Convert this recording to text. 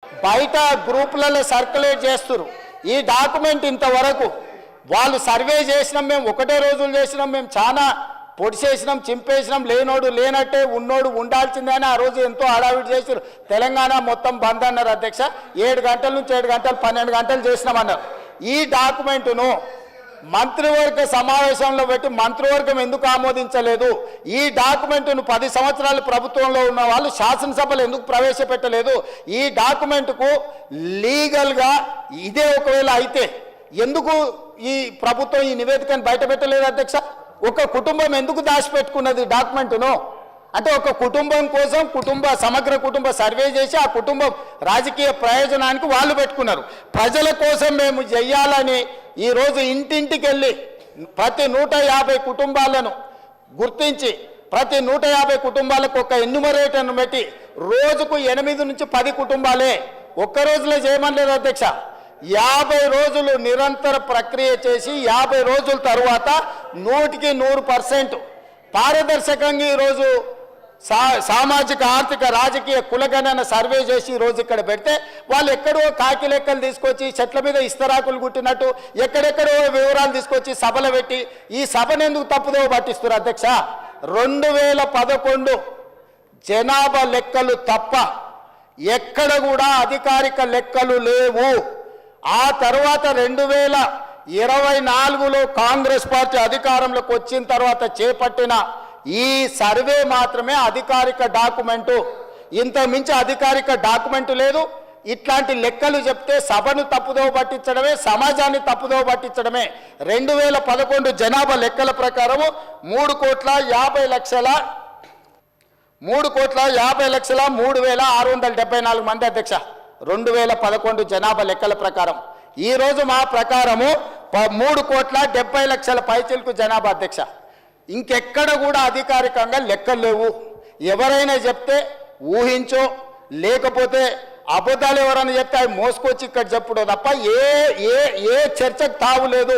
బయట గ్రూపులలో సర్క్యులేట్ చేస్తారు ఈ డాక్యుమెంట్ ఇంతవరకు వాళ్ళు సర్వే చేసినాం మేము ఒకటే రోజులు చేసినాం మేము చాలా పొడిచేసినాం చింపేసినాం లేనోడు లేనట్టే ఉన్నోడు ఉండాల్సిందే అని ఆ రోజు ఎంతో హడావిడి చేశారు తెలంగాణ మొత్తం బంద్ అన్నారు అధ్యక్ష 7 గంటల నుంచి 7 గంటలు 12 గంటలు చేసినామన్నారు ఈ డాక్యుమెంటును మంత్రివర్గ సమావేశంలో పెట్టి మంత్రివర్గం ఎందుకు ఆమోదించలేదు ఈ డాక్యుమెంట్ను 10 సంవత్సరాలు ప్రభుత్వంలో ఉన్న వాళ్ళు శాసనసభలో ఎందుకు ప్రవేశపెట్టలేదు ఈ డాక్యుమెంట్కు లీగల్గా ఇదే ఒకవేళ అయితే ఎందుకు ఈ ప్రభుత్వం ఈ నివేదికను బయటపెట్టలేదు అధ్యక్ష ఒక కుటుంబం ఎందుకు దాచిపెట్టుకున్నది డాక్యుమెంట్ను అంటే ఒక కుటుంబం కోసం సమగ్ర కుటుంబ సర్వే చేసి ఆ కుటుంబం రాజకీయ ప్రయోజనానికి వాళ్ళు పెట్టుకున్నారు ప్రజల కోసం మేము చేయాలని ఈరోజు ఇంటింటికి వెళ్ళి ప్రతి 150 కుటుంబాలను గుర్తించి ప్రతి 150 కుటుంబాలకు ఒక ఎన్యూమరేటర్ను పెట్టి రోజుకు 8 నుంచి 10 కుటుంబాలే ఒక్క రోజులో చేయమనలేదు అధ్యక్ష 50 రోజులు నిరంతర ప్రక్రియ చేసి 50 రోజుల తర్వాత 100% పారదర్శకంగా ఈరోజు సామాజిక ఆర్థిక రాజకీయ కులగణన సర్వే చేసి ఈరోజు ఇక్కడ పెడితే వాళ్ళు ఎక్కడో కాకి లెక్కలు తీసుకొచ్చి చెట్ల మీద ఇస్తరాకులు కుట్టినట్టు ఎక్కడెక్కడో వివరాలు తీసుకొచ్చి సభలు పెట్టి ఈ సభను ఎందుకు తప్పుదో పట్టిస్తారు అధ్యక్ష 2011 జనాభా లెక్కలు తప్ప ఎక్కడ కూడా అధికారిక లెక్కలు లేవు ఆ తర్వాత 2024లో కాంగ్రెస్ పార్టీ అధికారంలోకి వచ్చిన తర్వాత చేపట్టిన ఈ సర్వే మాత్రమే అధికారిక డాక్యుమెంటు ఇంత మించి అధికారిక డాక్యుమెంటు లేదు ఇట్లాంటి లెక్కలు చెప్తే సభను తప్పుదో పట్టించడమే సమాజాన్ని తప్పుదో పట్టించడమే 2011 జనాభా లెక్కల ప్రకారం 3,50,03,3674 మంది అధ్యక్ష 2011 జనాభా లెక్కల ప్రకారం ఈ రోజు మా ప్రకారము 3,70,00,000 పైచిలకు జనాభా అధ్యక్ష ఇంకెక్కడ కూడా అధికారికంగా లెక్కలు లేవు ఎవరైనా చెప్తే ఊహించో లేకపోతే అబద్ధాలు ఎవరైనా చెప్తే అవి మోసుకొచ్చి ఇక్కడ చెప్పుడు తప్ప ఏ చర్చకు తావు లేదు